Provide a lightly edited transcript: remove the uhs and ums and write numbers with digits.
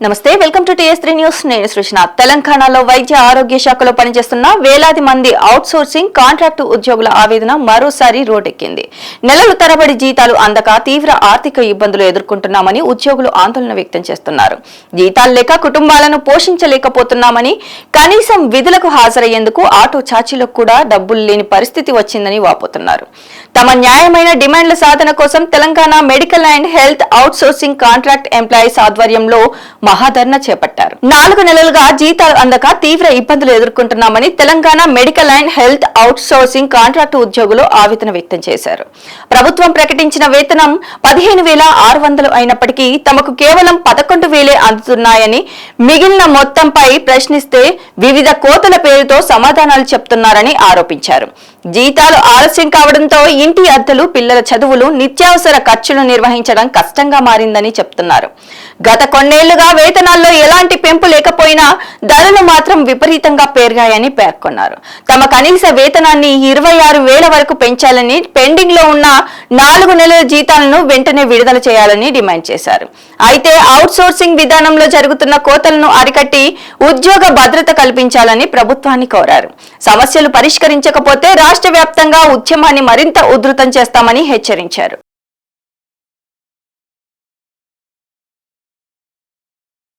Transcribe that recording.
నమస్తే, welcome to టీఎస్3 news. నేను సృష్ణ. తెలంగాణలో వైద్య ఆరోగ్య శాఖలో పనిచేస్తున్న వేలాది మంది అవుట్ సోర్సింగ్ కాంట్రాక్టు ఉద్యోగుల ఆవేదన మరోసారి రోడ్డెక్కింది. నెలల తరబడి జీతాలు అందక తీవ్ర ఆర్థిక ఇబ్బందులు ఎదుర్కొంటున్నామని ఉద్యోగులు ఆందోళన వ్యక్తం చేస్తున్నారు. జీతాలు లేక కుటుంబాలను పోషించలేకపోతున్నామని, కనీసం విధులకు హాజరయ్యేందుకు ఆటో ఛార్జీలకు కూడా డబ్బులు లేని పరిస్థితి వచ్చిందని వాపోతున్నారు. తమ న్యాయమైన డిమాండ్ల సాధన కోసం Telangana medical and health outsourcing contract employees ఆధ్వర్యంలో మహాధర్నా చేపట్టారు. 4 నెలలుగా జీతాలు అందక తీవ్ర ఇబ్బందులు ఎదుర్కొంటున్నామని Telangana medical and health outsourcing contract ఉద్యోగులు ఆవేదన వ్యక్తం చేశారు. ప్రభుత్వం ప్రకటించిన వేతనం 15,600 అయినప్పటికీ తమకు కేవలం 11,000 అందుతున్నాయని, మిగిలిన మొత్తంపై ప్రశ్నిస్తే వివిధ కోతల పేరుతో సమాధానాలు చెప్తున్నారని ఆరోపించారు. జీతాలు ఆలస్యం కావడంతో ఇంటి అద్దెలు, పిల్లల చదువులు, నిత్యావసర ఖర్చులు నిర్వహించడం కష్టంగా మారిందని చెప్తున్నారు. గత కొన్నేళ్లుగా వేతనాల్లో ఎలాంటి పెంపు లేకపోయినా ధరలు మాత్రం విపరీతంగా పెరిగాయని పేర్కొన్నారు. తమ కనీస వేతనాన్ని 26,000 వరకు పెంచాలని, పెండింగ్ లో ఉన్న 4 నెలల జీతాలను వెంటనే విడుదల చేయాలని డిమాండ్ చేశారు. అయితే అవుట్ సోర్సింగ్ విధానంలో జరుగుతున్న కోతలను అరికట్టి ఉద్యోగ భద్రత కల్పించాలని ప్రభుత్వాన్ని కోరారు. సమస్యలు పరిష్కరించకపోతే రాష్ట్ర వ్యాప్తంగా ఉద్యమాన్ని మరింత ఉధృతం చేస్తామని హెచ్చరించారు.